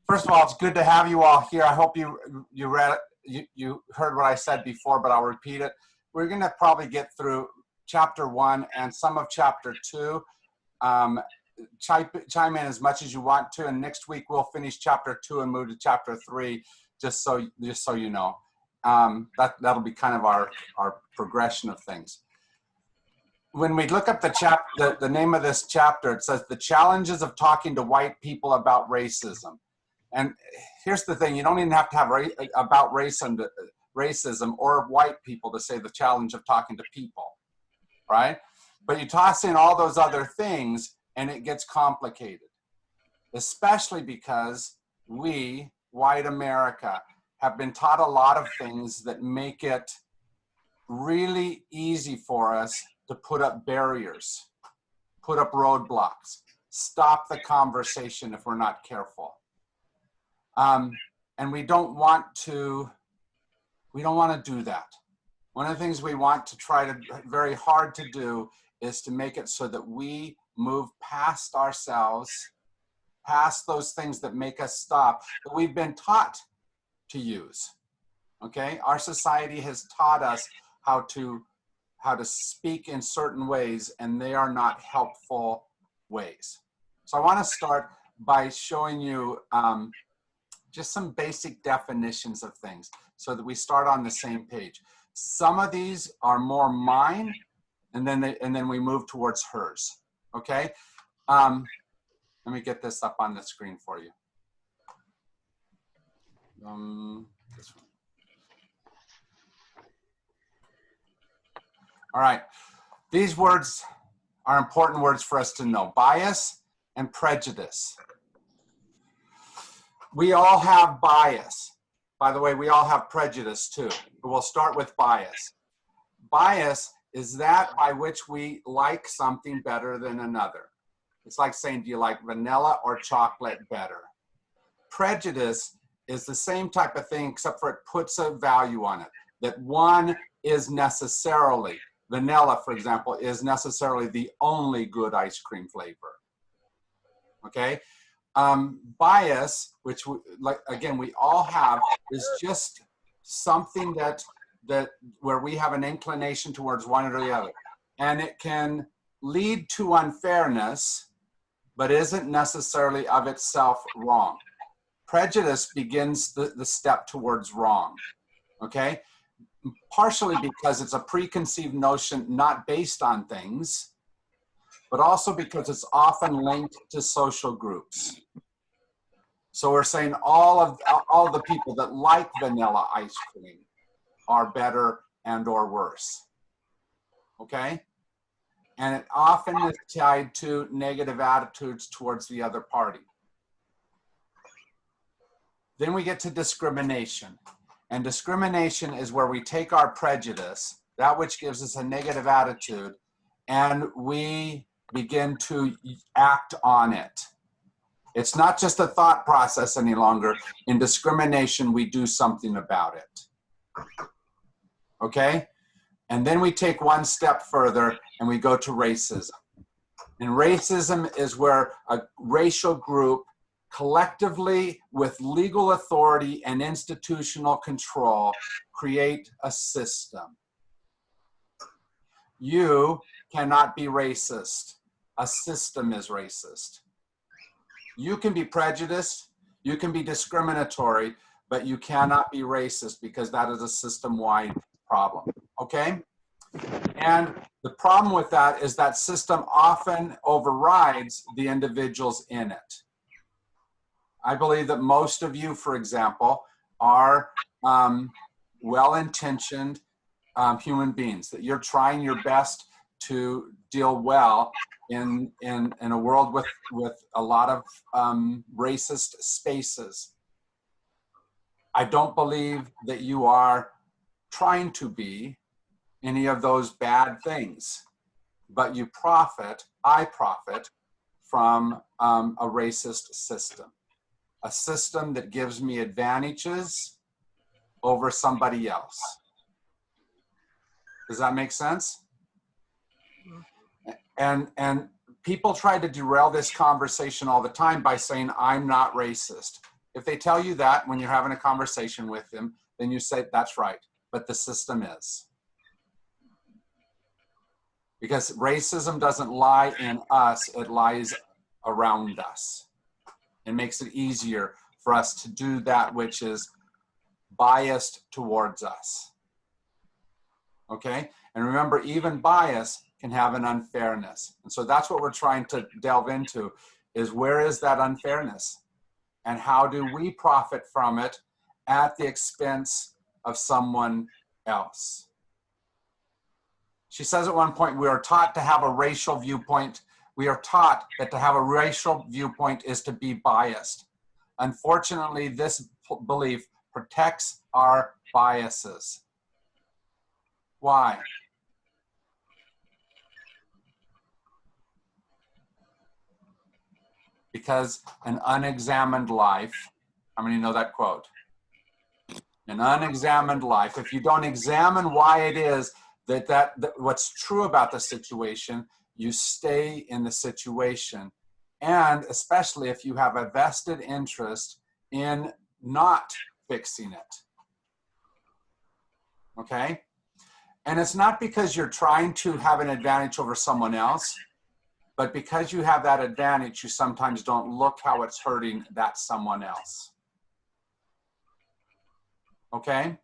First of all, it's good to have you all here. I hope you read it, you heard what I said before, but I'll repeat it. We're going to probably get through chapter 1 and some of chapter 2. Chime in as much as you want to, and next week we'll finish chapter 2 and move to chapter 3. Just so you know, that'll be kind of our progression of things. When we look up the name of this chapter, it says the challenges of talking to white people about racism. And here's the thing: you don't even have to have about racism or white people to say the challenge of talking to people, right? But you toss in all those other things, and it gets complicated, especially because we, white America, have been taught a lot of things that make it really easy for us to put up barriers, put up roadblocks, stop the conversation if we're not careful. And we don't want to do that. One of the things we want to try to very hard to do is to make it so that we move past ourselves, past those things that make us stop, that we've been taught to use. Okay, our society has taught us how to speak in certain ways, and they are not helpful ways. So I want to start by showing you just some basic definitions of things so that we start on the same page. Some of these are more mine, and then we move towards hers. Okay, let me get this up on the screen for you. This one. All right, these words are important words for us to know: bias and prejudice. We all have bias. By the way, we all have prejudice too, but we'll start with bias. Bias is that by which we like something better than another. It's like saying, do you like vanilla or chocolate better? Prejudice is the same type of thing, except for it puts a value on it, that one is necessarily, vanilla, for example, is necessarily the only good ice cream flavor. Okay? Bias, which we all have, is just something that where we have an inclination towards one or the other, and it can lead to unfairness, but isn't necessarily of itself wrong. Prejudice begins the step towards wrong. Okay, partially because it's a preconceived notion not based on things, but also because it's often linked to social groups. So we're saying all the people that like vanilla ice cream are better and or worse. Okay? And it often is tied to negative attitudes towards the other party. Then we get to discrimination. And discrimination is where we take our prejudice, that which gives us a negative attitude, and we begin to act on it. It's not just a thought process any longer. In discrimination, we do something about it. Okay? And then we take one step further and we go to racism. And racism is where a racial group collectively, with legal authority and institutional control, create a system. You cannot be racist. A system is racist. You can be prejudiced, you can be discriminatory, but you cannot be racist because that is a system-wide problem, okay? And the problem with that is that system often overrides the individuals in it. I believe that most of you, for example, are well-intentioned human beings, that you're trying your best to deal well in a world with a lot of racist spaces. I don't believe that you are trying to be any of those bad things, but I profit from a racist system, a system that gives me advantages over somebody else. Does that make sense? And people try to derail this conversation all the time by saying, I'm not racist. If they tell you that when you're having a conversation with them, then you say, that's right, but the system is. Because racism doesn't lie in us, it lies around us. It makes it easier for us to do that which is biased towards us. Okay? And remember, even bias can have an unfairness. And so that's what we're trying to delve into, is where is that unfairness? And how do we profit from it at the expense of someone else? She says at one point, we are taught to have a racial viewpoint. We are taught that to have a racial viewpoint is to be biased. Unfortunately, this belief protects our biases. Why? Because an unexamined life, how many know that quote? An unexamined life, if you don't examine why it is that what's true about the situation, you stay in the situation. And especially if you have a vested interest in not fixing it. Okay? And it's not because you're trying to have an advantage over someone else, but because you have that advantage, you sometimes don't look how it's hurting that someone else. Okay?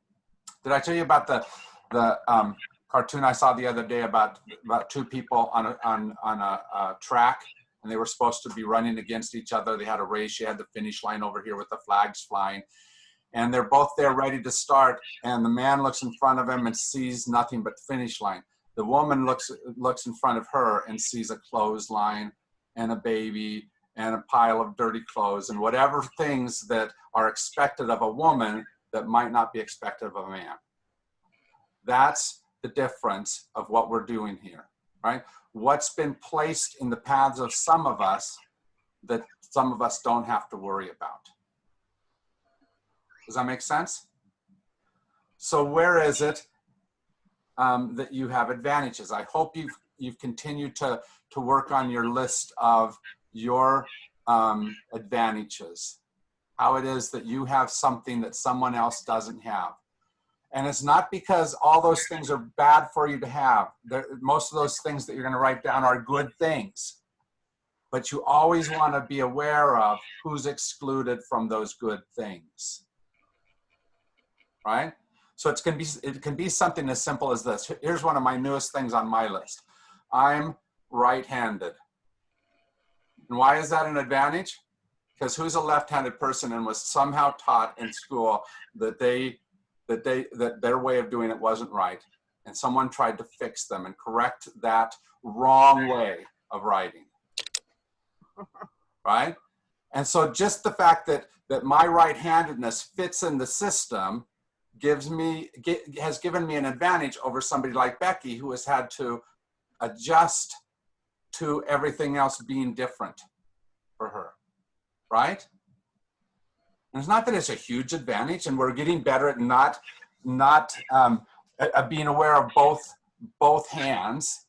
Did I tell you about the cartoon I saw the other day about two people on a track, and they were supposed to be running against each other. They had a race. You had the finish line over here with the flags flying, and they're both there ready to start. And the man looks in front of him and sees nothing but finish line. The woman looks in front of her and sees a clothesline and a baby and a pile of dirty clothes and whatever things that are expected of a woman that might not be expected of a man. That's the difference of what we're doing here, right? What's been placed in the paths of some of us that some of us don't have to worry about. Does that make sense? So where is it that you have advantages? I hope you've continued to work on your list of your advantages, how it is that you have something that someone else doesn't have. And it's not because all those things are bad for you to have. Most of those things that you're going to write down are good things. But you always want to be aware of who's excluded from those good things. Right? So it can be something as simple as this. Here's one of my newest things on my list. I'm right-handed. And why is that an advantage? Because who's a left-handed person and was somehow taught in school that their way of doing it wasn't right, and someone tried to fix them and correct that wrong way of writing, right? And so just the fact that my right-handedness fits in the system has given me an advantage over somebody like Becky, who has had to adjust to everything else being different for her, right? And it's not that it's a huge advantage, and we're getting better at not being aware of both hands,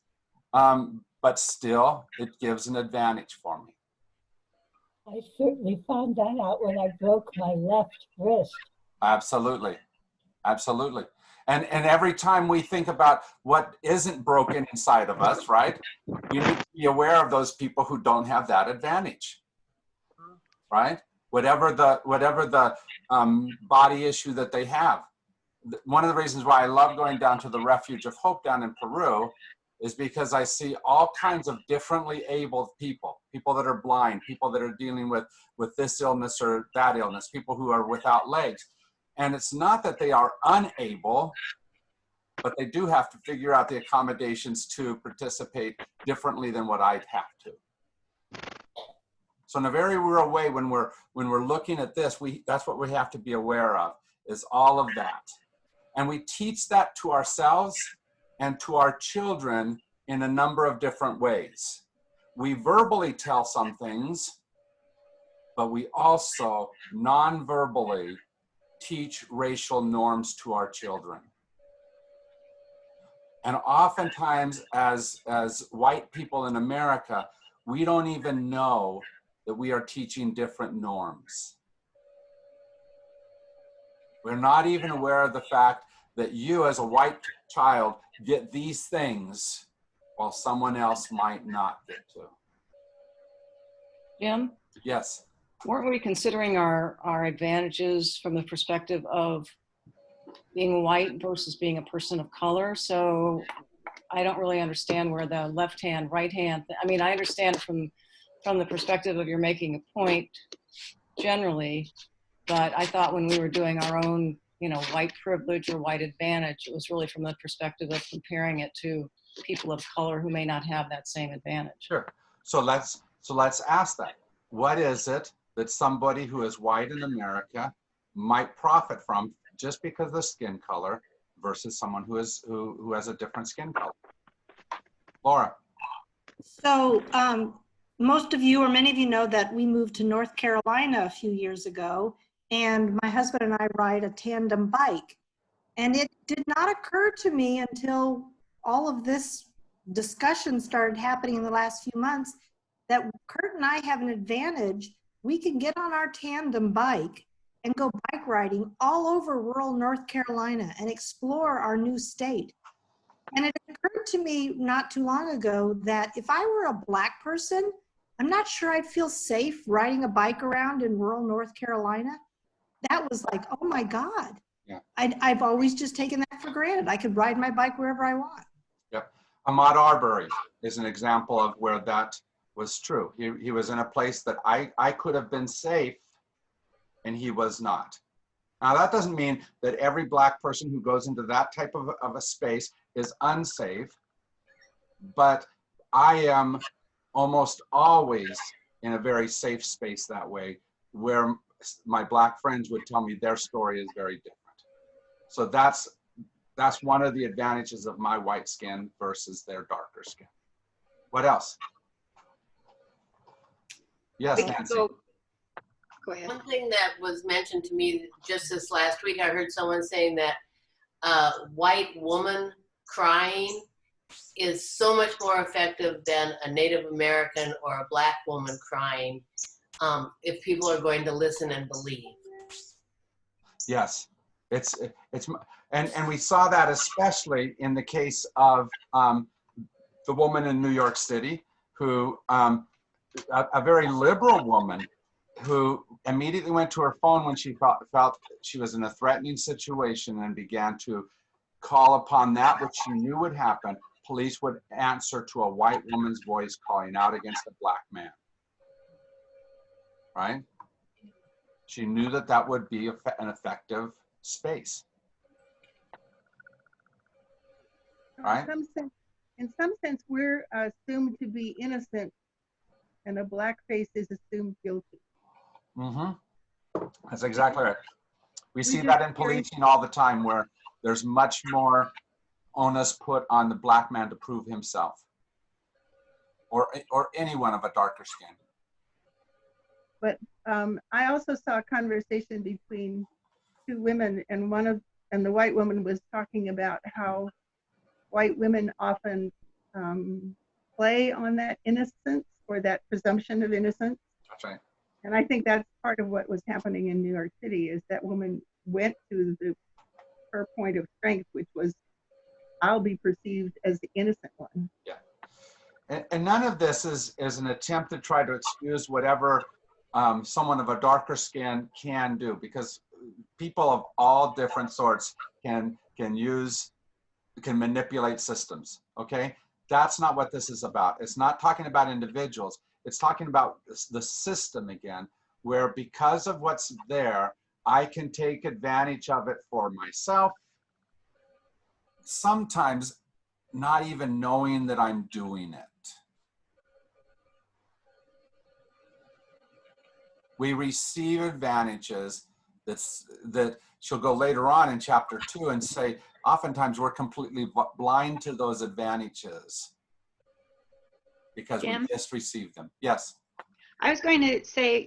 but still it gives an advantage for me. I certainly found that out when I broke my left wrist. Absolutely, absolutely. And every time we think about what isn't broken inside of us, right, we need to be aware of those people who don't have that advantage, right? Whatever the body issue that they have. One of the reasons why I love going down to the Refuge of Hope down in Peru is because I see all kinds of differently abled people that are blind, people that are dealing with this illness or that illness, people who are without legs. And it's not that they are unable, but they do have to figure out the accommodations to participate differently than what I'd have to. So in a very real way, when we're looking at this, that's what we have to be aware of, is all of that. And we teach that to ourselves and to our children in a number of different ways. We verbally tell some things, but we also non-verbally teach racial norms to our children. And oftentimes as white people in America, we don't even know that we are teaching different norms. We're not even aware of the fact that you as a white child get these things while someone else might not get to. Jim, Yes. weren't we considering our advantages from the perspective of being white versus being a person of color? So I don't really understand where the left hand, right hand, I mean, I understand from the perspective of you're making a point generally, but I thought when we were doing our own, you know, white privilege or white advantage, it was really from the perspective of comparing it to people of color who may not have that same advantage. Sure. So let's ask that. What is it that somebody who is white in America might profit from just because of the skin color versus someone who has a different skin color? Laura. So most of you, or many of you, know that we moved to North Carolina a few years ago, and my husband and I ride a tandem bike. And it did not occur to me until all of this discussion started happening in the last few months that Kurt and I have an advantage. We can get on our tandem bike and go bike riding all over rural North Carolina and explore our new state. And it occurred to me not too long ago that if I were a Black person, I'm not sure I'd feel safe riding a bike around in rural North Carolina. That was like, oh my God. Yeah. I've always just taken that for granted. I could ride my bike wherever I want. Yep. Ahmaud Arbery is an example of where that was true. He was in a place that I could have been safe, and he was not. Now, that doesn't mean that every Black person who goes into that type of a space is unsafe, but I am almost always in a very safe space that way, where my Black friends would tell me their story is very different. So that's one of the advantages of my white skin versus their darker skin. What else? Yes, Nancy. Go ahead. One thing that was mentioned to me just this last week, I heard someone saying that a white woman crying is so much more effective than a Native American or a Black woman crying, if people are going to listen and believe. Yes, and we saw that especially in the case of the woman in New York City who, a very liberal woman who immediately went to her phone when she felt she was in a threatening situation and began to call upon that which she knew would happen. Police would answer to a white woman's voice calling out against a Black man. Right? She knew that that would be an effective space. Right? In some sense, we're assumed to be innocent, and a Black face is assumed guilty. Mm-hmm. That's exactly right. We see that in policing all the time, where there's much more onus put on the Black man to prove himself, or anyone of a darker skin. But I also saw a conversation between two women, and the white woman was talking about how white women often play on that innocence or that presumption of innocence. That's right. And I think that's part of what was happening in New York City, is that woman went to her point of strength, which was, I'll be perceived as the innocent one. Yeah. And none of this is an attempt to try to excuse whatever someone of a darker skin can do, because people of all different sorts can manipulate systems, okay? That's not what this is about. It's not talking about individuals. It's talking about the system again, where because of what's there, I can take advantage of it for myself, sometimes not even knowing that I'm doing it. We receive advantages that she'll go later on in chapter 2 and say, oftentimes we're completely blind to those advantages because we just received them. Yes. I was going to say,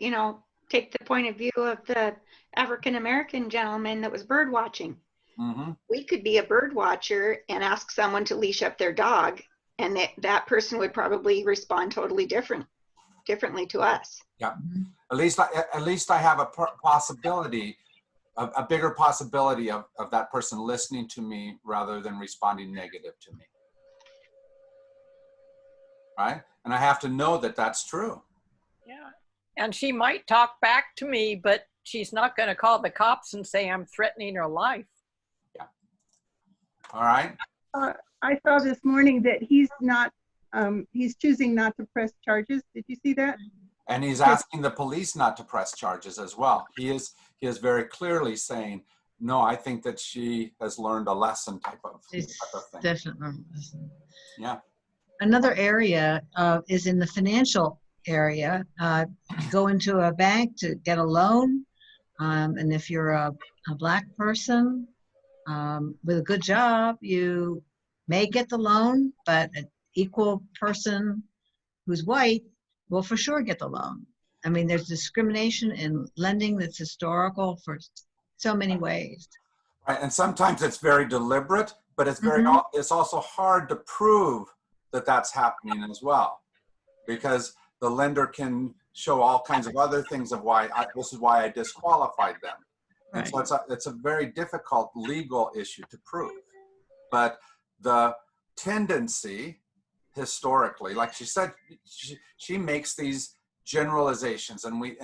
take the point of view of the African-American gentleman that was bird watching. Mm-hmm. We could be a bird watcher and ask someone to leash up their dog, and that person would probably respond totally differently to us. Yeah. At least I have a possibility a bigger possibility of that person listening to me rather than responding negative to me. Right? And I have to know that that's true. Yeah. And she might talk back to me, but she's not going to call the cops and say I'm threatening her life. Yeah. All right. I saw this morning that he's choosing not to press charges. Did you see that? And he's asking the police not to press charges as well. He is very clearly saying, no, I think that she has learned a lesson type of thing. Definitely. Yeah. Another area is in the financial area. You go into a bank to get a loan, and if you're a Black person with a good job, you may get the loan, but an equal person who's white will for sure get the loan. I mean, there's discrimination in lending that's historical for so many ways. Right. And sometimes it's very deliberate, but it's it's also hard to prove that that's happening as well, because the lender can show all kinds of other things of why this is why I disqualified them. And so it's a very difficult legal issue to prove. But the tendency historically, like she said, she makes these generalizations, and we've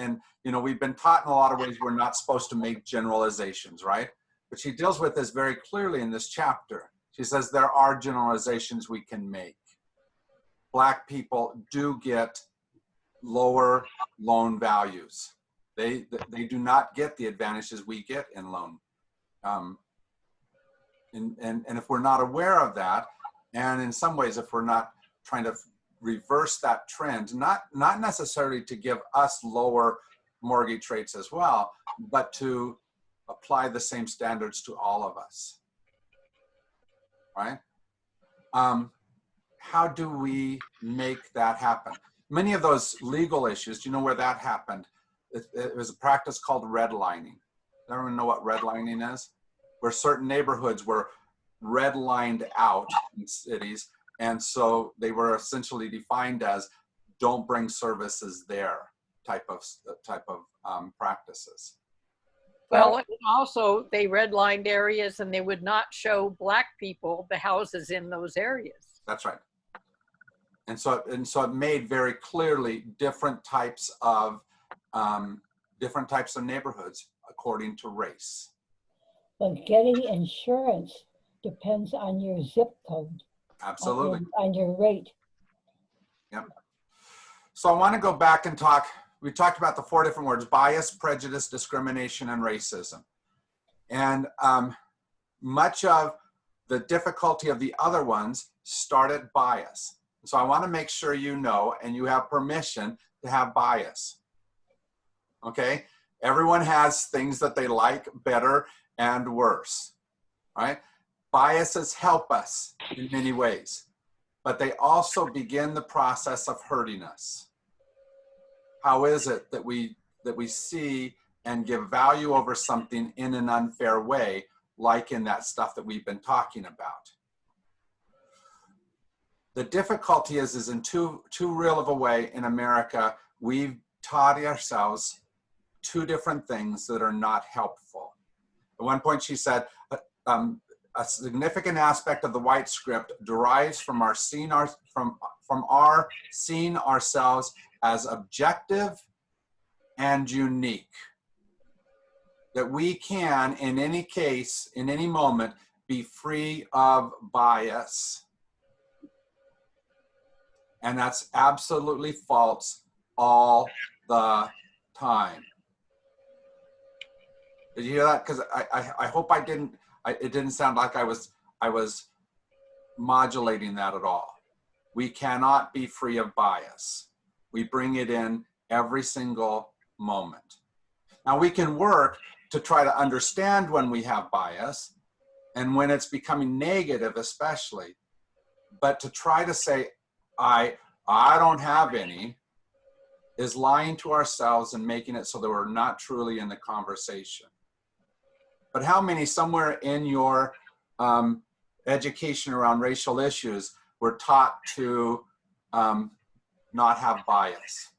been taught in a lot of ways we're not supposed to make generalizations, right? But she deals with this very clearly in this chapter. She says there are generalizations we can make. Black people do get lower loan values. They do not get the advantages we get in loan. And if we're not aware of that, and in some ways if we're not trying to reverse that trend, not necessarily to give us lower mortgage rates as well, but to apply the same standards to all of us, right? How do we make that happen? Many of those legal issues, do you know where that happened? It was a practice called redlining. Does everyone know what redlining is? Where certain neighborhoods were redlined out in cities, and so they were essentially defined as don't bring services there type of practices. Well, and also they redlined areas and they would not show Black people the houses in those areas. That's right. And so it made very clearly different types of neighborhoods according to race. But getting insurance depends on your zip code. Absolutely. On your rate. Yep. So I want to go back and talk. We talked about the 4 different words: bias, prejudice, discrimination, and racism. And much of the difficulty of the other ones started bias. So I want to make sure you know, and you have permission to have bias. Okay? Everyone has things that they like better and worse, right? Biases help us in many ways, but they also begin the process of hurting us. How is it that we see and give value over something in an unfair way, like in that stuff that we've been talking about? The difficulty is in too real of a way in America, we've taught ourselves 2 different things that are not helpful. At one point she said, a significant aspect of the white script derives from our seeing ourselves as objective and unique. That we can, in any case, in any moment, be free of bias. And that's absolutely false all the time. Did you hear that? Because I hope it didn't sound like I was modulating that at all. We cannot be free of bias. We bring it in every single moment. Now we can work to try to understand when we have bias and when it's becoming negative especially, but to try to say, I don't have any, is lying to ourselves and making it so that we're not truly in the conversation. But how many somewhere in your education around racial issues were taught to not have bias?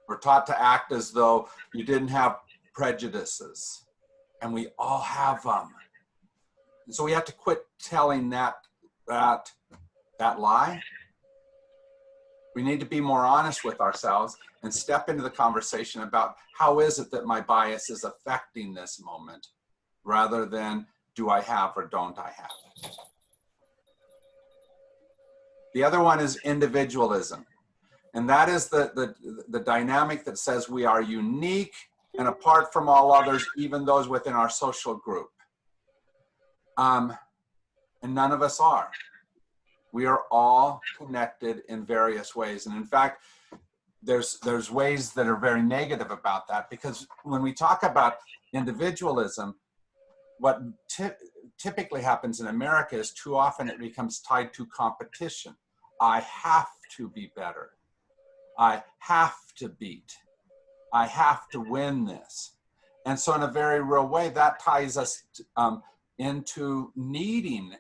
We're taught to act as though you didn't have prejudices, and we all have them. And so we have to quit telling that lie. We need to be more honest with ourselves and step into the conversation about how is it that my bias is affecting this moment, rather than do I have or don't I have. The other one is individualism. And that is the dynamic that says we are unique and apart from all others, even those within our social group. And none of us are. We are all connected in various ways. And in fact, there's ways that are very negative about that, because when we talk about individualism, what typically happens in America is too often it becomes tied to competition. I have to be better. I have to beat. I have to win this. And so in a very real way, that ties us into needing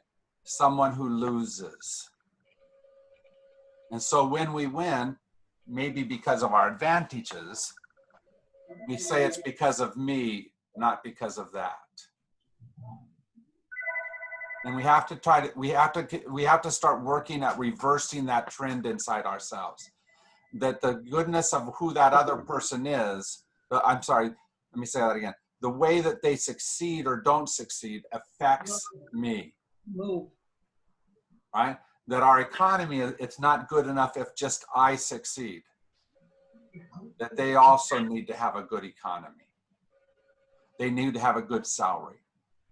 someone who loses. And so when we win, maybe because of our advantages, we say it's because of me, not because of that. And we have to start working at reversing that trend inside ourselves. That the goodness of who that other person is, I'm sorry, let me say that again. The way that they succeed or don't succeed affects me. Right? That our economy, it's not good enough if just I succeed. That they also need to have a good economy. They need to have a good salary.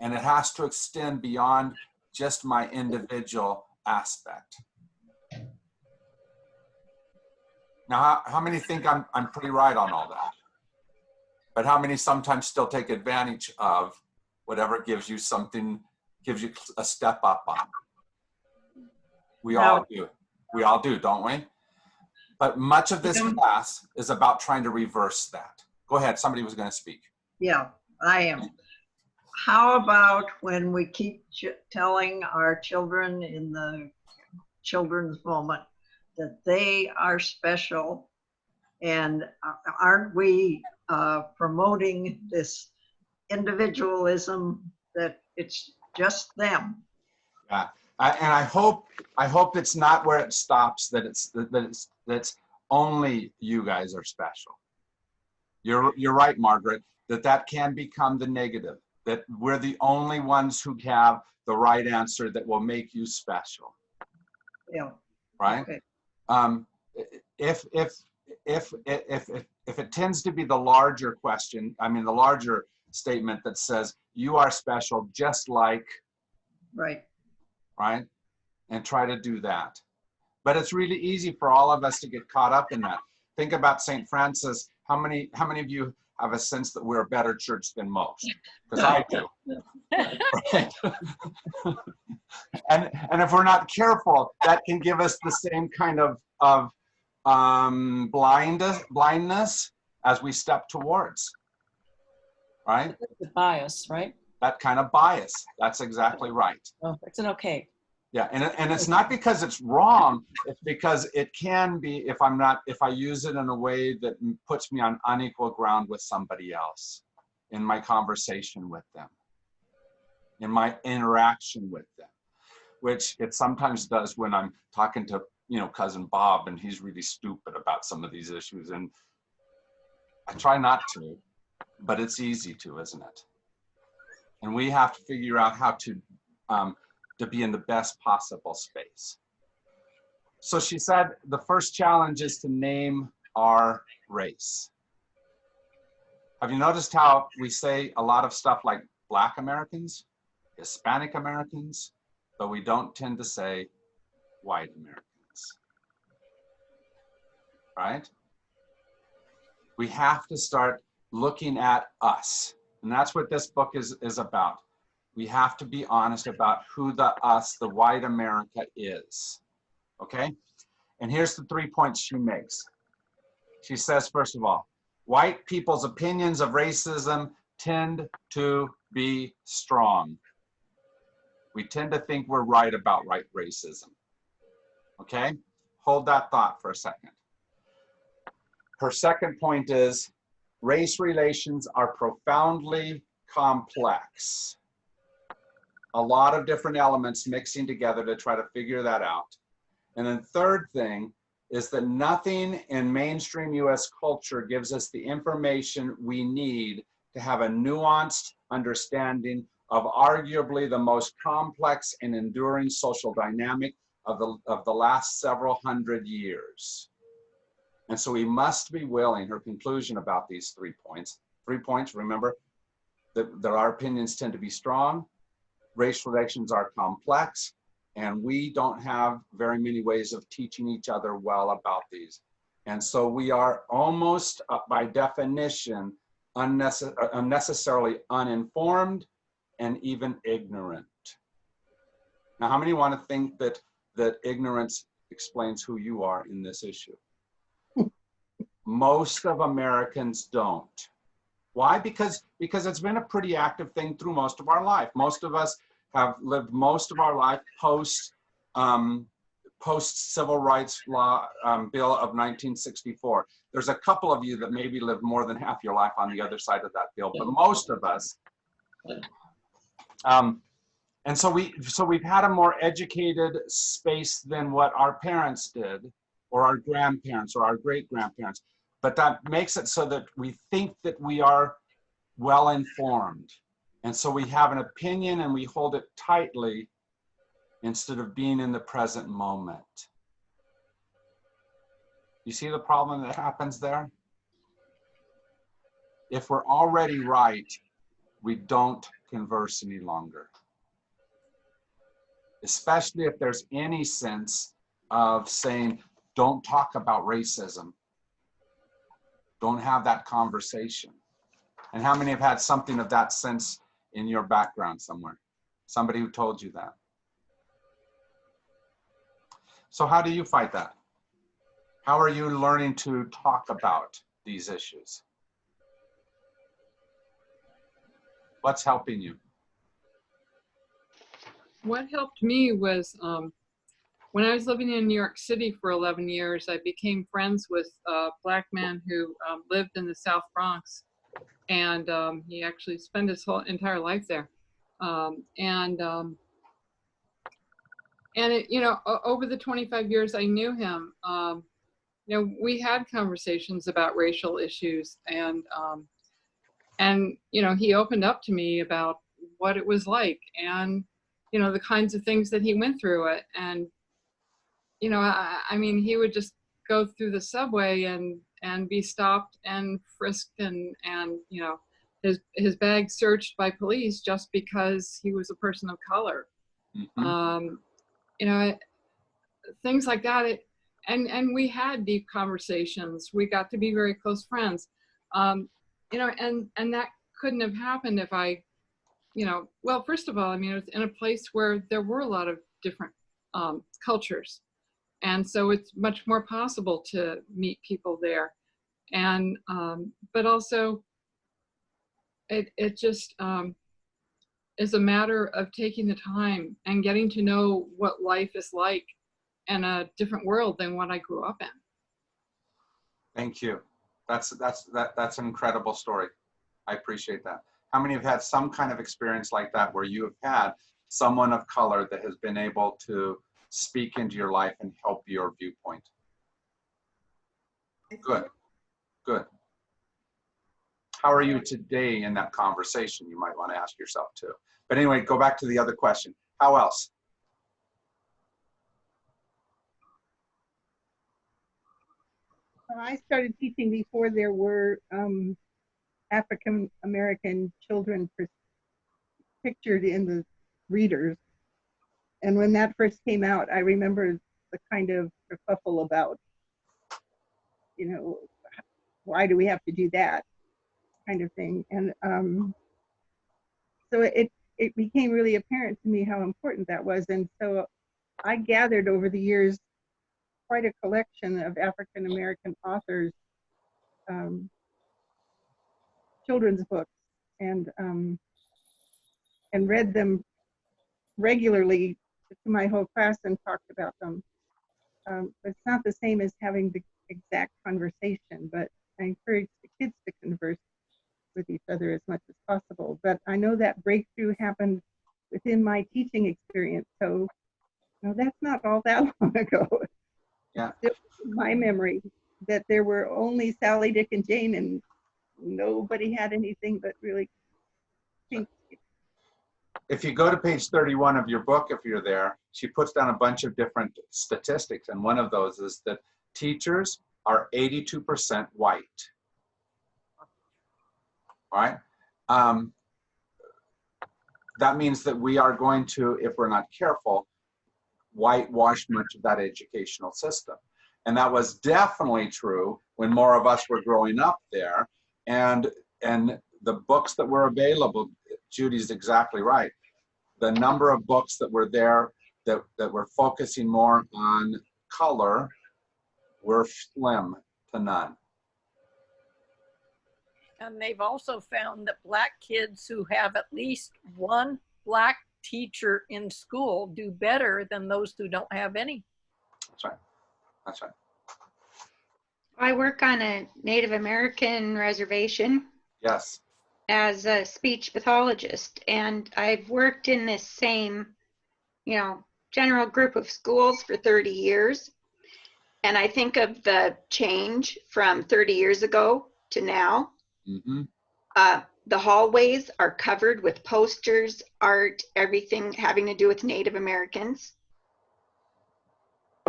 And it has to extend beyond just my individual aspect. Now, how many think I'm pretty right on all that? But how many sometimes still take advantage of whatever gives you something, gives you a step up on? We all do. We all do, don't we? But much of this class is about trying to reverse that. Go ahead, somebody was going to speak. Yeah, I am. How about when we keep telling our children in the children's moment that they are special, and aren't we promoting this individualism that it's just them? Yeah, and I hope it's not where it stops. That it's only you guys are special. You're right, Margaret. That can become the negative. That we're the only ones who have the right answer that will make you special. Yeah. Right. Okay. If it tends to be the larger question, I mean the larger statement that says you are special just like, right, and try to do that. But it's really easy for all of us to get caught up in that. Think about St. Francis. How many of you have a sense that we're a better church than most? Because I do. Right? and if we're not careful, that can give us the same kind of blindness as we step towards. Right? The bias, right? That kind of bias. That's exactly right. Oh, it's an okay. Yeah, and it's not because it's wrong. It's because it can be if I use it in a way that puts me on unequal ground with somebody else in my conversation with them, in my interaction with them, which it sometimes does when I'm talking to, cousin Bob, and he's really stupid about some of these issues. And I try not to, but it's easy to, isn't it? And we have to figure out how to be in the best possible space. So she said the first challenge is to name our race. Have you noticed how we say a lot of stuff like Black Americans, Hispanic Americans, but we don't tend to say white Americans, right? We have to start looking at us. And that's what this book is about. We have to be honest about who the white America is, okay? And here's the 3 points she makes. She says, first of all, white people's opinions of racism tend to be strong. We tend to think we're right about racism, okay? Hold that thought for a second. Her second point is, race relations are profoundly complex. A lot of different elements mixing together to try to figure that out. And then third thing is that nothing in mainstream US culture gives us the information we need to have a nuanced understanding of arguably the most complex and enduring social dynamic of the last several hundred years. And so we must be willing, her conclusion about these 3 points, remember, that our opinions tend to be strong, race relations are complex, and we don't have very many ways of teaching each other well about these. And so we are almost, by definition, unnecessarily uninformed and even ignorant. Now, how many want to think that ignorance explains who you are in this issue? Most of Americans don't. Why? Because it's been a pretty active thing through most of our life. Most of us have lived most of our life post Civil Rights Law Bill of 1964. There's a couple of you that maybe lived more than half your life on the other side of that bill, but most of us. And so we've had a more educated space than what our parents did, or our grandparents, or our great-grandparents. But that makes it so that we think that we are well informed. And so we have an opinion and we hold it tightly instead of being in the present moment. You see the problem that happens there? If we're already right, we don't converse any longer. Especially if there's any sense of saying, don't talk about racism. Don't have that conversation. And how many have had something of that sense in your background somewhere? Somebody who told you that. So how do you fight that? How are you learning to talk about these issues? What's helping you? What helped me was when I was living in New York City for 11 years, I became friends with a Black man who lived in the South Bronx, and he actually spent his whole entire life there. And it, you know, over the 25 years I knew him, you know, we had conversations about racial issues, and you know, he opened up to me about what it was like, and you know, the kinds of things that he went through it. And you know, I mean, he would just go through the subway and be stopped and frisked, and you know, his bag searched by police just because he was a person of color. Mm-hmm. You know, things like that. And we had deep conversations. We got to be very close friends. You know, and that couldn't have happened if I, you know, well, first of all, I mean, it was in a place where there were a lot of different cultures. And so it's much more possible to meet people there. And, but also it just is a matter of taking the time and getting to know what life is like in a different world than what I grew up in. Thank you. That's an incredible story. I appreciate that. How many have had some kind of experience like that where you have had someone of color that has been able to speak into your life and help your viewpoint? Good, good. How are you today in that conversation? You might want to ask yourself too. But anyway, go back to the other question. How else? I started teaching before there were African American children pictured in the readers. And when that first came out, I remember the kind of kerfuffle about, you know, why do we have to do that kind of thing. And so it became really apparent to me how important that was. And so I gathered over the years quite a collection of African American authors' children's books, and read them regularly to my whole class and talked about them. But it's not the same as having the exact conversation, but I encourage the kids to converse with each other as much as possible. But I know that breakthrough happened within my teaching experience. So no, that's not all that long ago. Yeah. Still in my memory that there were only Sally, Dick, and Jane, and nobody had anything but really pink. If you go to page 31 of your book, if you're there, she puts down a bunch of different statistics. And one of those is that teachers are 82% white. All right. That means that we are going to, if we're not careful, whitewash much of that educational system. And that was definitely true when more of us were growing up there. And the books that were available, Judy's exactly right. The number of books that were there that were focusing more on color were slim to none. And they've also found that Black kids who have at least one Black teacher in school do better than those who don't have any. That's right. That's right. I work on a Native American reservation Yes. as a speech pathologist, and I've worked in this same, general group of schools for 30 years. And I think of the change from 30 years ago to now. Mm-hmm. The hallways are covered with posters, art, everything having to do with Native Americans.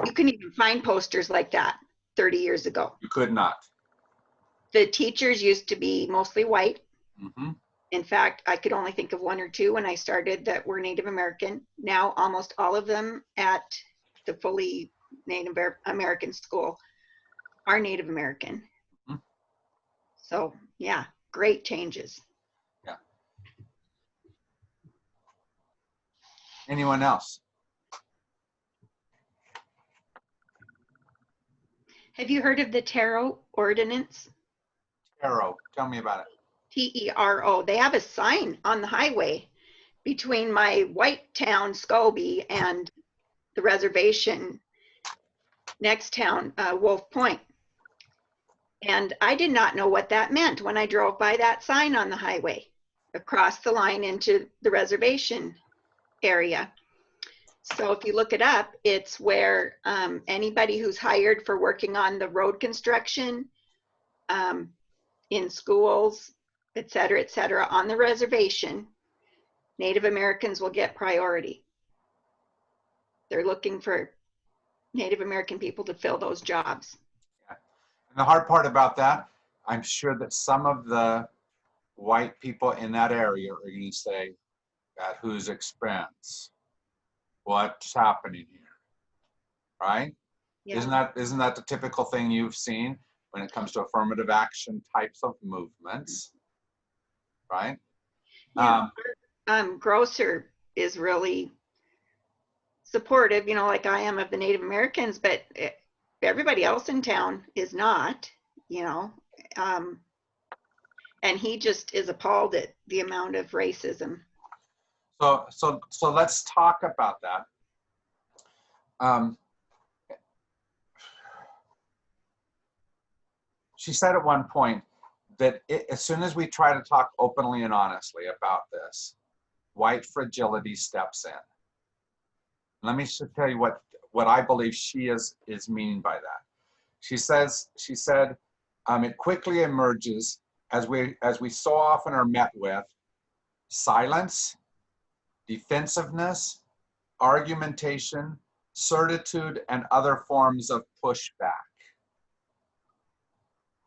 You couldn't even find posters like that 30 years ago. You could not. The teachers used to be mostly white. Mm-hmm. In fact, I could only think of one or two when I started that were Native American. Now almost all of them at the fully Native American school are Native American. Mm-hmm. So yeah, great changes. Yeah. Anyone else? Have you heard of the Tero Ordinance? Tero, tell me about it. T-E-R-O. They have a sign on the highway between my white town, Scobie, and the reservation next town, Wolf Point. And I did not know what that meant when I drove by that sign on the highway across the line into the reservation area. So if you look it up, it's where anybody who's hired for working on the road construction, in schools, et cetera, on the reservation, Native Americans will get priority. They're looking for Native American people to fill those jobs. Yeah. And the hard part about that, I'm sure that some of the white people in that area are going to say, at whose expense? What's happening here? Right? Yeah. Isn't that the typical thing you've seen when it comes to affirmative action types of movements? Right? Yeah. Grocer is really supportive, like I am of the Native Americans, but everybody else in town is not, and he just is appalled at the amount of racism. So let's talk about that. She said at one point that as soon as we try to talk openly and honestly about this, white fragility steps in. Let me just tell you what I believe she is meaning by that. She said, it quickly emerges as we so often are met with silence, defensiveness, argumentation, certitude, and other forms of pushback.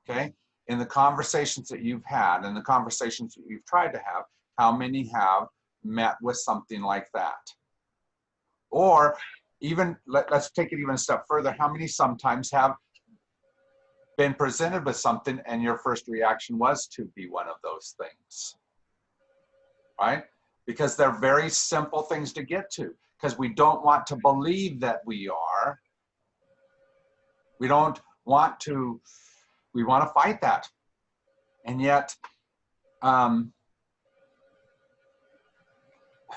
Okay? In the conversations that you've had and the conversations that you've tried to have, how many have met with something like that? Or even, let's take it even a step further, how many sometimes have been presented with something and your first reaction was to be one of those things? Right? Because they're very simple things to get to, because we don't want to believe that we are. We don't want to, we want to fight that. And yet,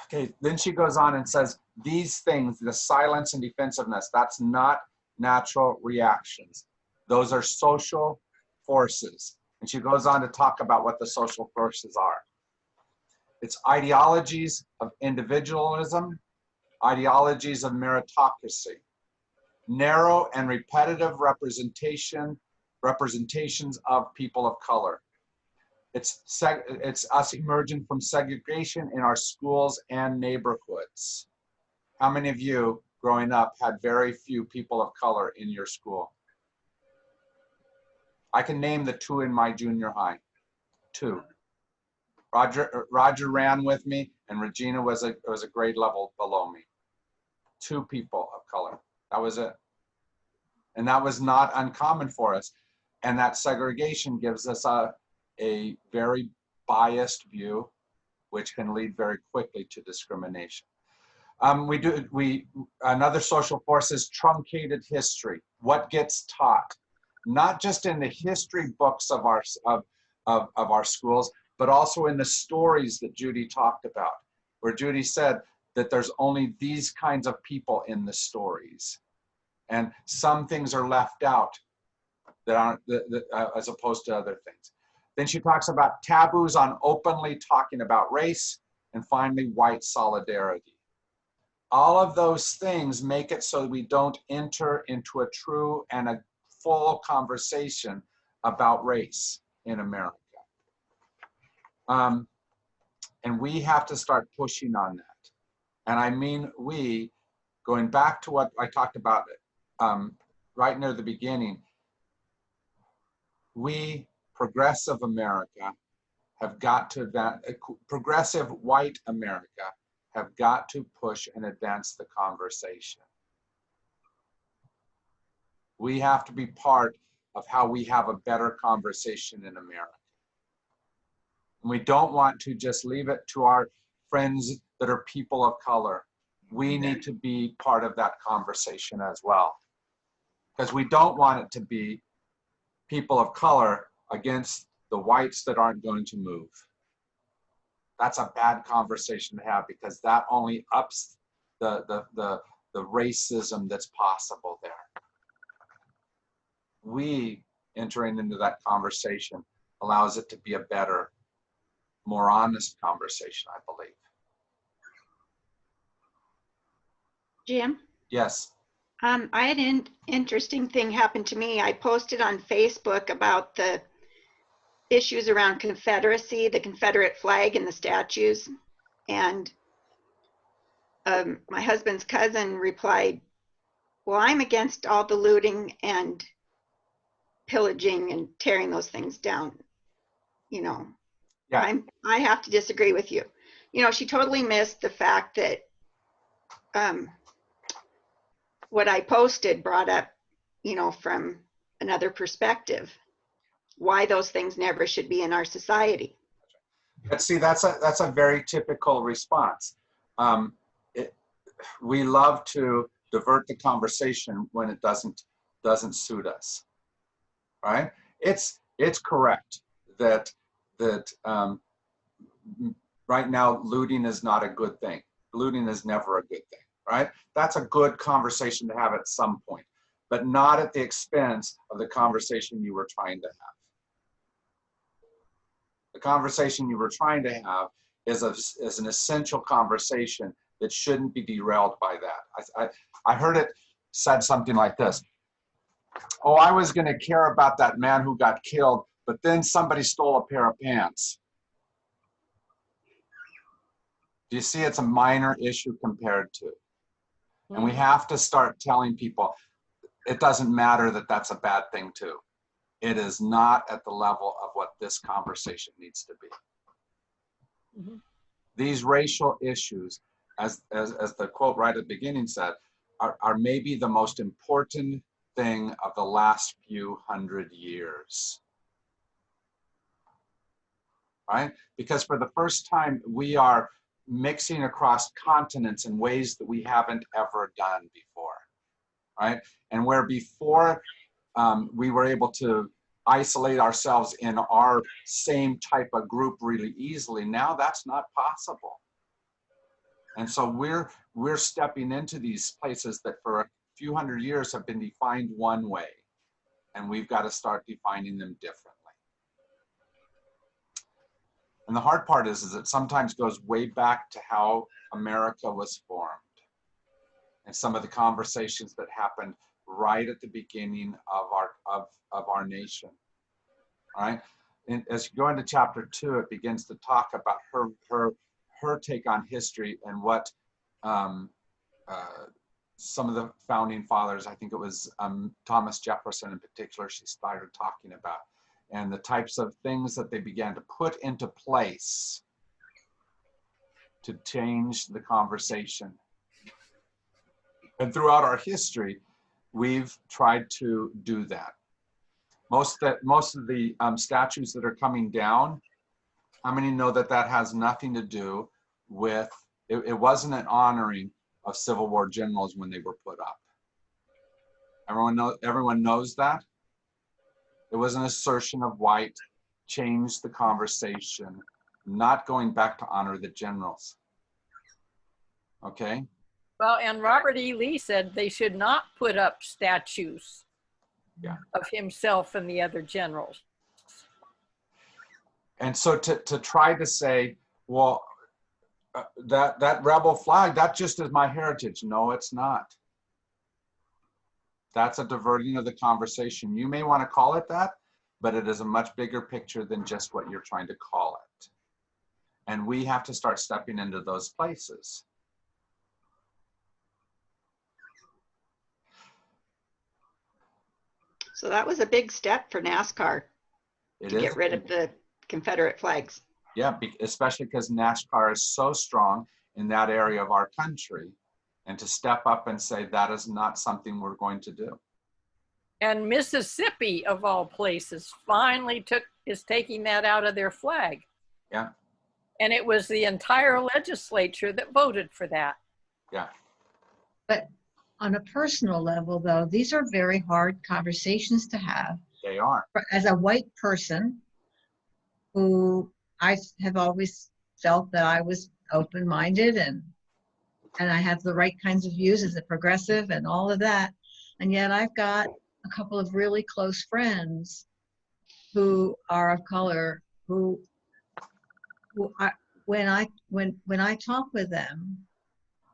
okay, then she goes on and says, these things, the silence and defensiveness, that's not natural reactions. Those are social forces. And she goes on to talk about what the social forces are. It's ideologies of individualism, ideologies of meritocracy, narrow and repetitive representations of people of color. It's us emerging from segregation in our schools and neighborhoods. How many of you growing up had very few people of color in your school? I can name the 2 in my junior high. 2. Roger ran with me, and Regina was a grade level below me. 2 people of color. That was it. And that was not uncommon for us. And that segregation gives us a very biased view, which can lead very quickly to discrimination. Another social force is truncated history. What gets taught, not just in the history books of our schools, but also in the stories that Judy talked about, where Judy said that there's only these kinds of people in the stories, and some things are left out that aren't as opposed to other things. Then she talks about taboos on openly talking about race, and finally white solidarity. All of those things make it so we don't enter into a true and a full conversation about race in America. And we have to start pushing on that. And I mean we, going back to what I talked about right near the beginning, we, progressive America, have got to advance, progressive white America, have got to push and advance the conversation. We have to be part of how we have a better conversation in America. And we don't want to just leave it to our friends that are people of color. We need to be part of that conversation as well. Because we don't want it to be people of color against the whites that aren't going to move. That's a bad conversation to have, because that only ups the racism that's possible there. We entering into that conversation allows it to be a better, more honest conversation, I believe. Jim? Yes. I had an interesting thing happen to me. I posted on Facebook about the issues around Confederacy, the Confederate flag and the statues. And my husband's cousin replied, well, I'm against all the looting and pillaging and tearing those things down. You know, yeah. I have to disagree with you. You know, she totally missed the fact that what I posted brought up, you know, from another perspective, why those things never should be in our society. But see, that's a very typical response. We love to divert the conversation when it doesn't suit us, right? It's correct that right now looting is not a good thing. Looting is never a good thing, right? That's a good conversation to have at some point, but not at the expense of the conversation you were trying to have. The conversation you were trying to have is an essential conversation that shouldn't be derailed by that. I heard it said something like this. Oh, I was going to care about that man who got killed, but then somebody stole a pair of pants. Do you see, it's a minor issue compared to? And we have to start telling people it doesn't matter that that's a bad thing too. It is not at the level of what this conversation needs to be. Mm-hmm. These racial issues, as the quote right at the beginning said, are maybe the most important thing of the last few hundred years. Right? Because for the first time, we are mixing across continents in ways that we haven't ever done before. Right? And where before we were able to isolate ourselves in our same type of group really easily, now that's not possible. And so we're stepping into these places that for a few hundred years have been defined one way. and we've got to start defining them differently. And the hard part is it sometimes goes way back to how America was formed and some of the conversations that happened right at the beginning of our nation. All right. And as you go into chapter 2, it begins to talk about her take on history and what some of the founding fathers, I think it was Thomas Jefferson in particular, she started talking about, and the types of things that they began to put into place to change the conversation. And throughout our history, we've tried to do that. Most of the statues that are coming down, how many know that that has nothing to do with, it wasn't an honoring of Civil War generals when they were put up. Everyone knows that. It was an assertion of white, changed the conversation, not going back to honor the generals. Okay? Well, and Robert E. Lee said they should not put up statues of himself and the other generals. And so to try to say, well, that rebel flag, that just is my heritage. No, it's not. That's a diverting of the conversation. You may want to call it that, but it is a much bigger picture than just what you're trying to call it. And we have to start stepping into those places. So that was a big step for NASCAR It to is. get rid of the Confederate flags. Yeah, especially because NASCAR is so strong in that area of our country, and to step up and say that is not something we're going to do. And Mississippi, of all places, finally is taking that out of their flag. Yeah. And it was the entire legislature that voted for that. Yeah. But on a personal level, though, these are very hard conversations to have. They are. As a white person who I have always felt that I was open-minded and I have the right kinds of views as a progressive and all of that. And yet I've got a couple of really close friends who are of color when I talk with them,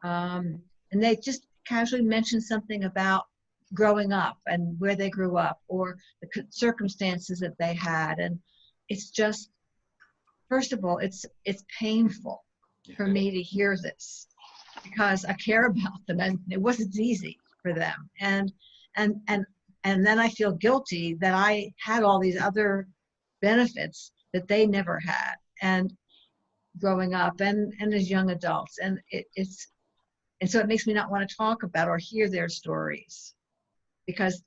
and they just casually mention something about growing up and where they grew up or the circumstances that they had, and it's just, first of all, it's painful for me to hear this because I care about them and it wasn't easy for them, and then I feel guilty that I had all these other benefits that they never had, and growing up and as young adults, and so it makes me not want to talk about or hear their stories because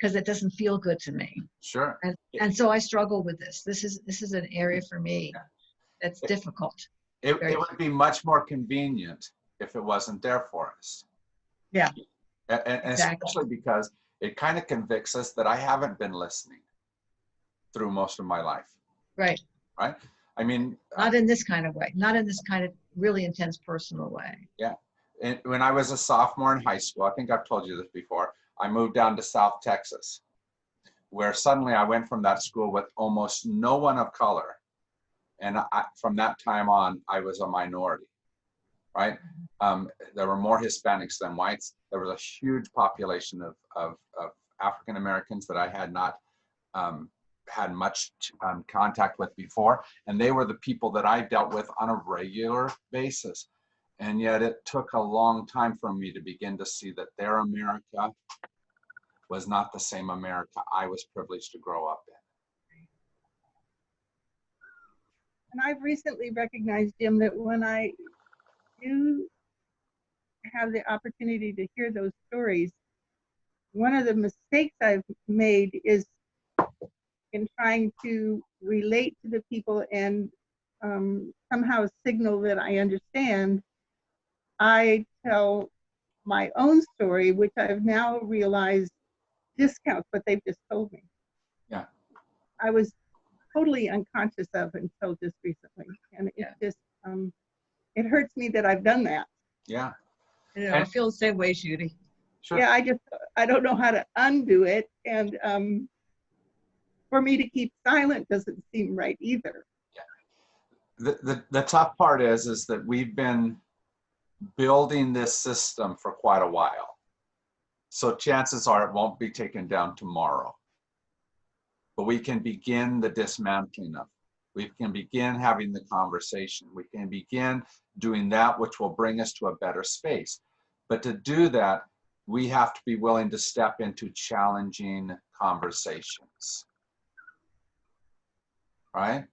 it doesn't feel good to me. Sure. And so I struggle with this. This is an area for me that's difficult. It would be much more convenient if it wasn't there for us. Yeah. And especially because it kind of convicts us that I haven't been listening through most of my life. Right. Right? I mean, not in this kind of way, not in this kind of really intense personal way. Yeah. And when I was a sophomore in high school, I think I've told you this before, I moved down to South Texas, where suddenly I went from that school with almost no one of color. And from that time on, I was a minority, right? There were more Hispanics than whites. There was a huge population of African Americans that I had not had much contact with before. And they were the people that I dealt with on a regular basis. And yet it took a long time for me to begin to see that their America was not the same America I was privileged to grow up in. And I've recently recognized, Jim, that when I do have the opportunity to hear those stories, one of the mistakes I've made is in trying to relate to the people and somehow signal that I understand. I tell my own story, which I've now realized discounts what they've just told me. Yeah. I was totally unconscious of until just recently. And it just, it hurts me that I've done that. Yeah. I feel the same way, Judy. Sure. Yeah, I don't know how to undo it. And for me to keep silent doesn't seem right either. The tough part is that we've been building this system for quite a while. So chances are it won't be taken down tomorrow. But we can begin the dismantling of it. We can begin having the conversation. We can begin doing that which will bring us to a better space. But to do that, we have to be willing to step into challenging conversations. Right?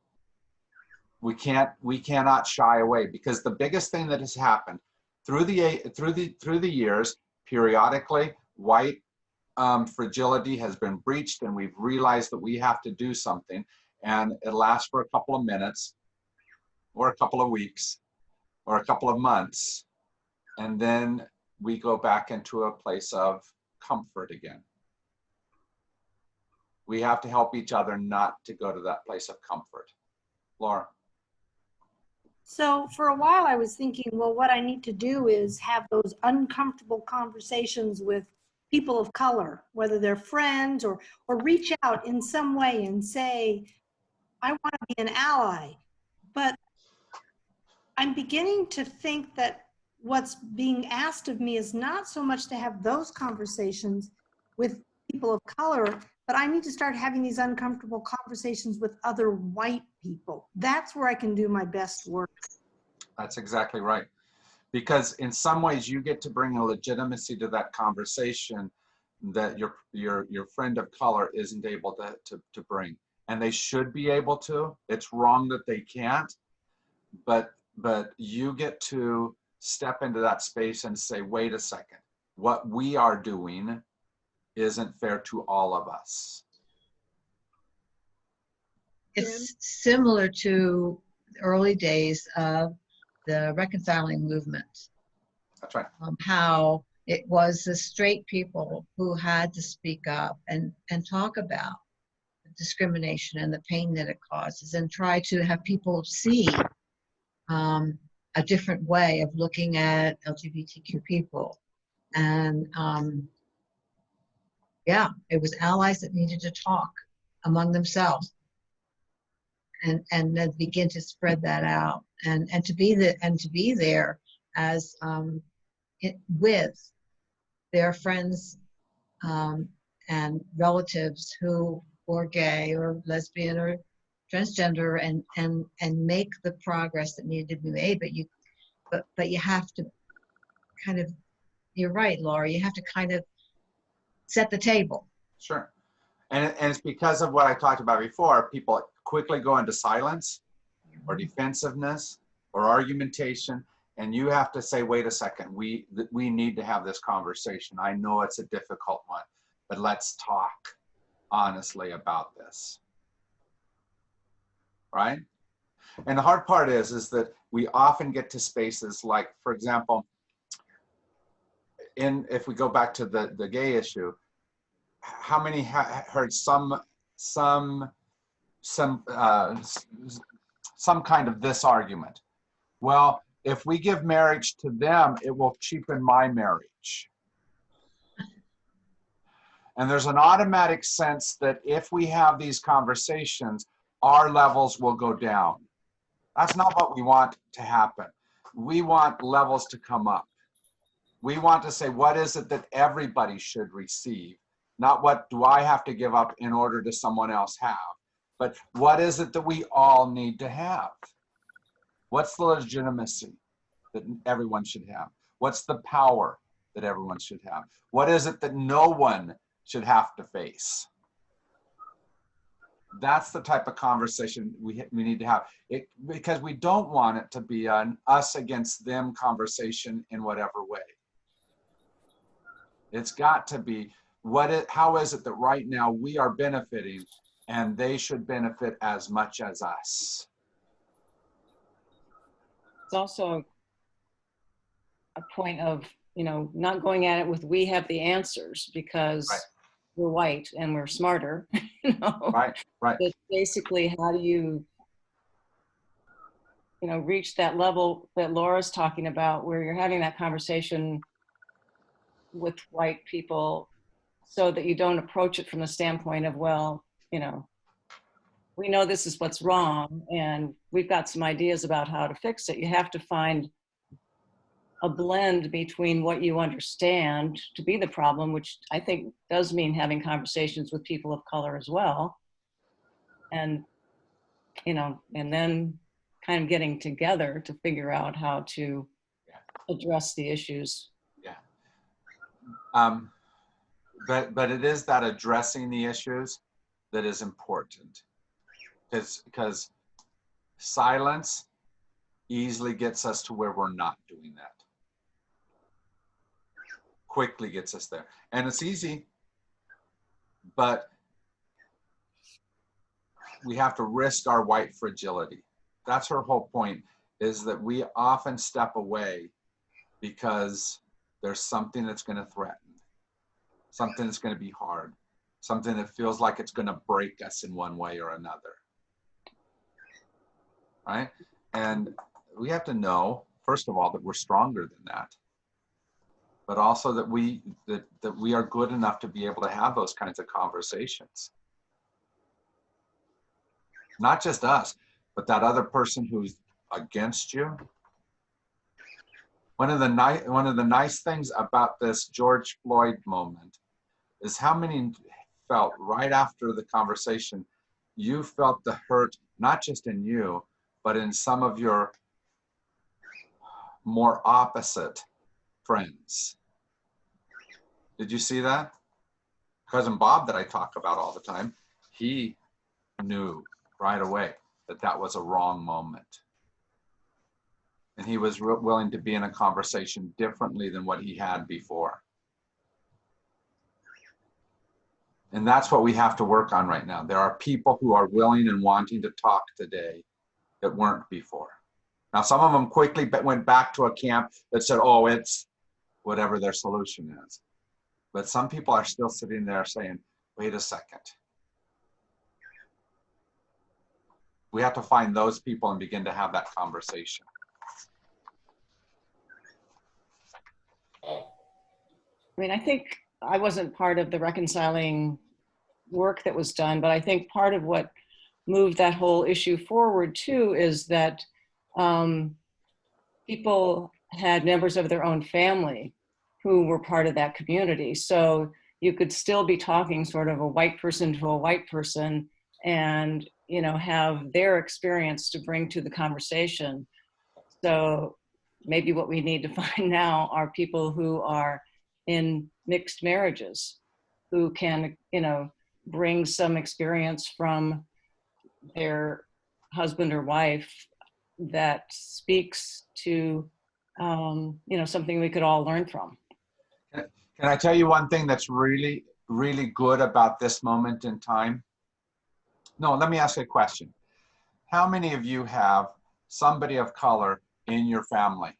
We cannot shy away, because the biggest thing that has happened through the years, periodically, white fragility has been breached, and we've realized that we have to do something, and it lasts for a couple of minutes or a couple of weeks or a couple of months, and then we go back into a place of comfort again. We have to help each other not to go to that place of comfort. Laura. So for a while I was thinking, well, what I need to do is have those uncomfortable conversations with people of color, whether they're friends or reach out in some way and say, I want to be an ally. But I'm beginning to think that what's being asked of me is not so much to have those conversations with people of color, but I need to start having these uncomfortable conversations with other white people. That's where I can do my best work. That's exactly right. Because in some ways you get to bring a legitimacy to that conversation that your friend of color isn't able to bring. And they should be able to. It's wrong that they can't. But you get to step into that space and say, wait a second, what we are doing isn't fair to all of us. It's similar to the early days of the reconciling movement. That's right. How it was the straight people who had to speak up and talk about the discrimination and the pain that it causes, and try to have people see a different way of looking at LGBTQ people. And yeah, it was allies that needed to talk among themselves and then begin to spread that out and to be there as with their friends and relatives who are gay or lesbian or transgender, and make the progress that needed to be made. But you have to kind of, you're right, Laura, you have to kind of set the table. Sure. And it's because of what I talked about before. People quickly go into silence or defensiveness or argumentation, and you have to say, wait a second, we need to have this conversation. I know it's a difficult one, but let's talk honestly about this. Right? And the hard part is that we often get to spaces like, for example, if we go back to the gay issue, how many heard some kind of this argument? Well, if we give marriage to them, it will cheapen my marriage. And there's an automatic sense that if we have these conversations, our levels will go down. That's not what we want to happen. We want levels to come up. We want to say, what is it that everybody should receive? Not what do I have to give up in order to someone else have, but what is it that we all need to have? What's the legitimacy that everyone should have? What's the power that everyone should have? What is it that no one should have to face? That's the type of conversation we need to have, because we don't want it to be an us against them conversation in whatever way. It's got to be, how is it that right now we are benefiting and they should benefit as much as us? It's also a point of, not going at it with, we have the answers because we're white and we're smarter. Right. But basically, how do you, reach that level that Laura's talking about, where you're having that conversation with white people so that you don't approach it from the standpoint of, well, you know, we know this is what's wrong and we've got some ideas about how to fix it. You have to find a blend between what you understand to be the problem, which I think does mean having conversations with people of color as well. And, you know, and then kind of getting together to figure out how to address the issues. Yeah. But it is that addressing the issues that is important, because silence easily gets us to where we're not doing that. Quickly gets us there. And it's easy, but we have to risk our white fragility. That's her whole point, is that we often step away because there's something that's going to threaten, something that's going to be hard, something that feels like it's going to break us in one way or another. Right? And we have to know, first of all, that we're stronger than that, but also that we are good enough to be able to have those kinds of conversations. Not just us, but that other person who's against you. One of the nice things about this George Floyd moment is how many felt right after the conversation, you felt the hurt, not just in you, but in some of your more opposite friends. Did you see that? Cousin Bob that I talk about all the time, he knew right away that that was a wrong moment. And he was willing to be in a conversation differently than what he had before. And that's what we have to work on right now. There are people who are willing and wanting to talk today that weren't before. Now, some of them quickly went back to a camp that said, oh, it's whatever their solution is. But some people are still sitting there saying, wait a second. We have to find those people and begin to have that conversation. I mean, I think I wasn't part of the reconciling work that was done, but I think part of what moved that whole issue forward too is that people had members of their own family who were part of that community. So you could still be talking sort of a white person to a white person and, you know, have their experience to bring to the conversation. So maybe what we need to find now are people who are in mixed marriages who can, you know, bring some experience from their husband or wife that speaks to, you know, something we could all learn from. Can I tell you one thing that's really, really good about this moment in time? No, let me ask you a question. How many of you have somebody of color in your family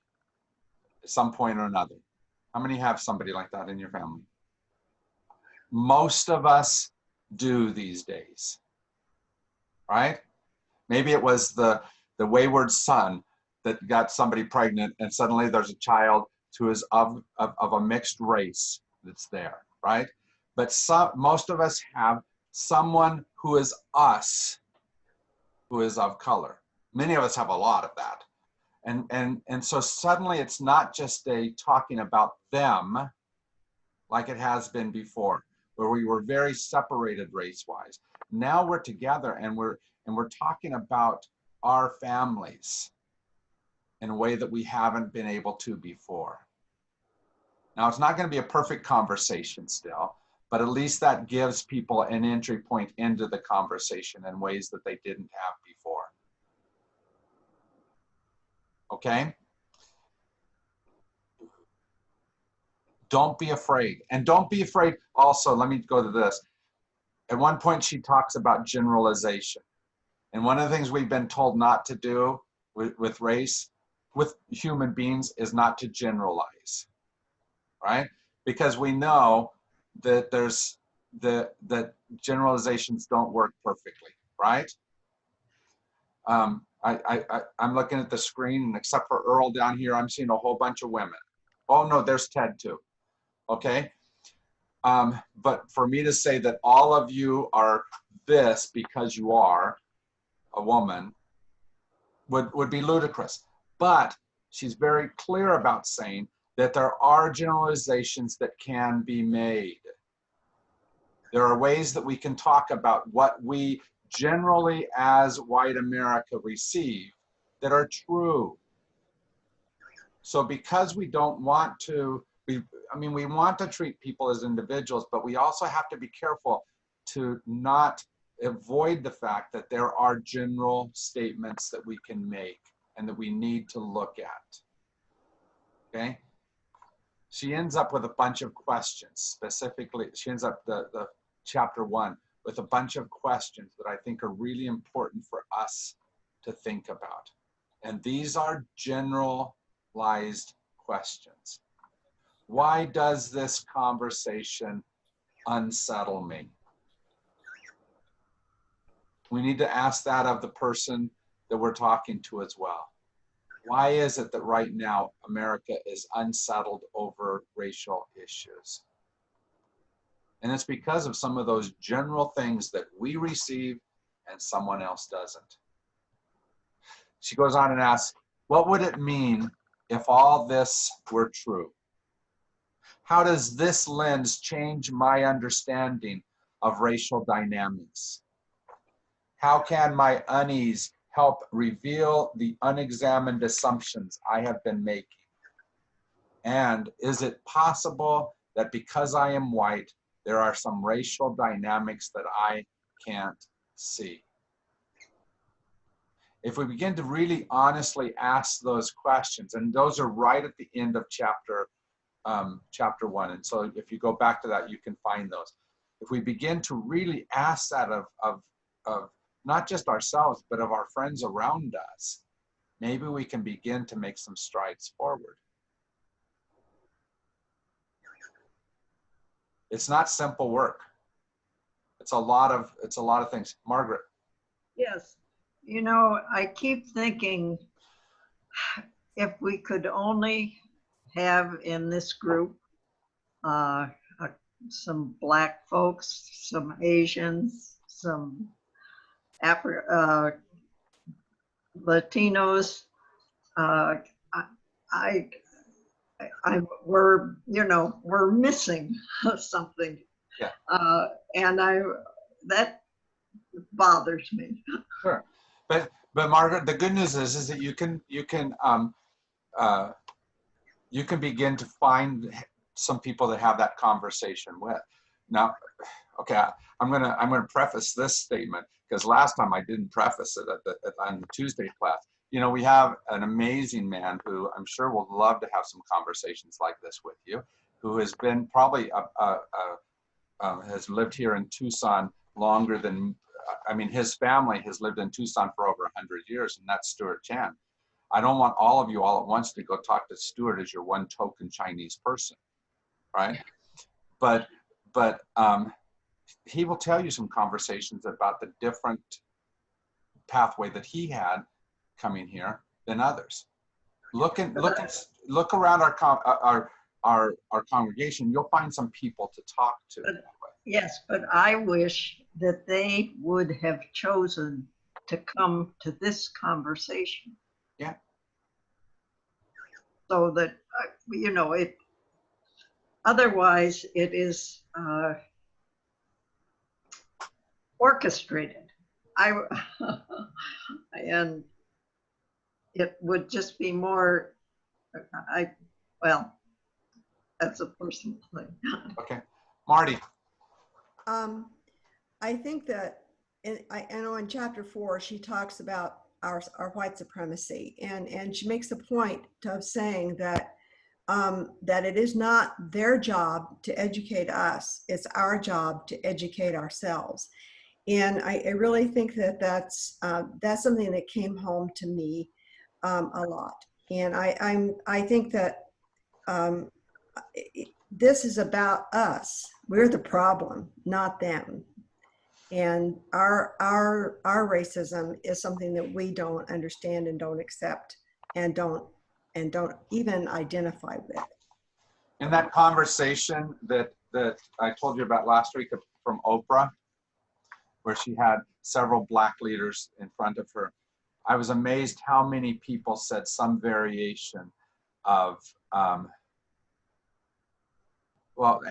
at some point or another? How many have somebody like that in your family? Most of us do these days, right? Maybe it was the wayward son that got somebody pregnant and suddenly there's a child who is of a mixed race that's there, right? But most of us have someone who is us, who is of color. Many of us have a lot of that. And so suddenly it's not just a talking about them like it has been before, where we were very separated race-wise. Now we're together and we're talking about our families in a way that we haven't been able to before. Now, it's not going to be a perfect conversation still, but at least that gives people an entry point into the conversation in ways that they didn't have before. Okay? Don't be afraid. And don't be afraid also, let me go to this. At one point, she talks about generalization. And one of the things we've been told not to do with race, with human beings, is not to generalize, right? Because we know that that generalizations don't work perfectly, right? I'm looking at the screen, and except for Earl down here, I'm seeing a whole bunch of women. Oh no, there's Ted too. okay? But for me to say that all of you are this because you are a woman would be ludicrous. But she's very clear about saying that there are generalizations that can be made. There are ways that we can talk about what we generally as white America receive that are true. So because we don't want to, we want to treat people as individuals, but we also have to be careful to not avoid the fact that there are general statements that we can make and that we need to look at, okay? She ends up with a bunch of questions. Specifically, she ends up the chapter 1 with a bunch of questions that I think are really important for us to think about. And these are generalized questions. Why does this conversation unsettle me? We need to ask that of the person that we're talking to as well. Why is it that right now America is unsettled over racial issues? And it's because of some of those general things that we receive and someone else doesn't. She goes on and asks, what would it mean if all this were true? How does this lens change my understanding of racial dynamics? How can my unease help reveal the unexamined assumptions I have been making? And is it possible that because I am white, there are some racial dynamics that I can't see? If we begin to really honestly ask those questions, and those are right at the end of chapter 1, and so if you go back to that, you can find those. If we begin to really ask that of not just ourselves, but of our friends around us, maybe we can begin to make some strides forward. It's not simple work. It's a lot of things. Margaret. Yes. You know, I keep thinking if we could only have in this group some Black folks, some Asians, some Latinos, we're missing something. Yeah. And that bothers me. Sure. But Margaret, the good news is that you can begin to find some people that have that conversation with. Now, okay, I'm gonna preface this statement because last time I didn't preface it on the Tuesday class. You know, we have an amazing man who I'm sure will love to have some conversations like this with you, who has been probably has lived here in Tucson longer than, his family has lived in Tucson for over 100 years, and that's Stuart Chan. I don't want all of you all at once to go talk to Stuart as your one token Chinese person, right? But he will tell you some conversations about the different pathway that he had coming here than others. Look around our congregation. You'll find some people to talk to. Yes, but I wish that they would have chosen to come to this conversation. Yeah. So that, otherwise it is orchestrated. And it would just be more, that's a personal thing. Okay. Marty. I think that I know in chapter 4 she talks about our white supremacy, and she makes the point of saying that that it is not their job to educate us; it's our job to educate ourselves. And I really think that that's something that came home to me a lot. And I think that this is about us. We're the problem, not them. And our racism is something that we don't understand and don't accept and don't even identify with. In that conversation that I told you about last week from Oprah, where she had several Black leaders in front of her, I was amazed how many people said some variation of, well,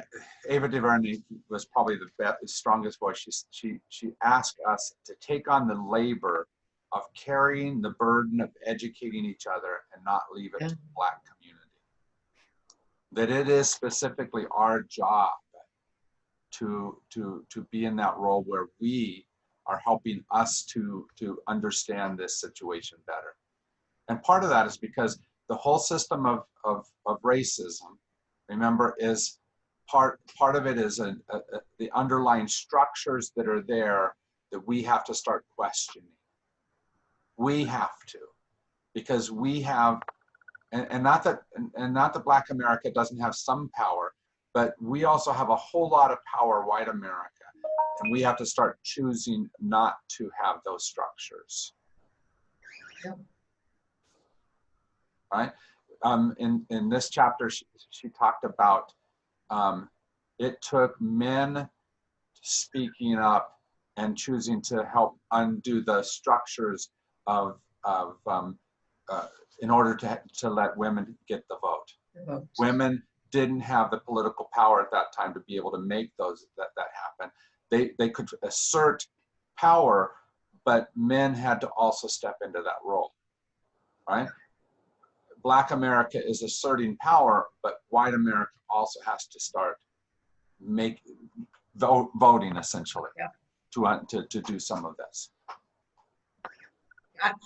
Ava DuVernay was probably the strongest voice. She asked us to take on the labor of carrying the burden of educating each other and not leave it to the Black community. That it is specifically our job to be in that role where we are helping us to understand this situation better. And part of that is because the whole system of racism, remember, is part of it is the underlying structures that are there that we have to start questioning. We have to, because we have, and not that Black America doesn't have some power, but we also have a whole lot of power, white America, and we have to start choosing not to have those structures. Yep. Right? In this chapter, she talked about it took men speaking up and choosing to help undo the structures of in order to let women get the vote. Women didn't have the political power at that time to be able to make that happen. They could assert power, but men had to also step into that role, right? Black America is asserting power, but white America also has to start voting essentially, to do some of this.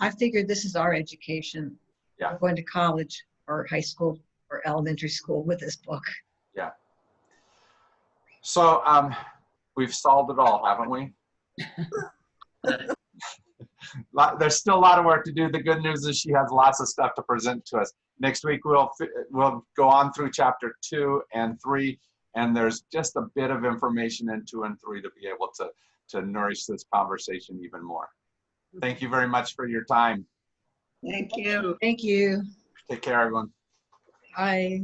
I figured this is our education. Yeah. We're going to college or high school or elementary school with this book. Yeah. So we've solved it all, haven't we? There's still a lot of work to do. The good news is she has lots of stuff to present to us. Next week we'll go on through chapter 2 and 3, and there's just a bit of information in 2 and 3 to be able to nourish this conversation even more. Thank you very much for your time. Thank you. Thank you. Take care, everyone. Bye.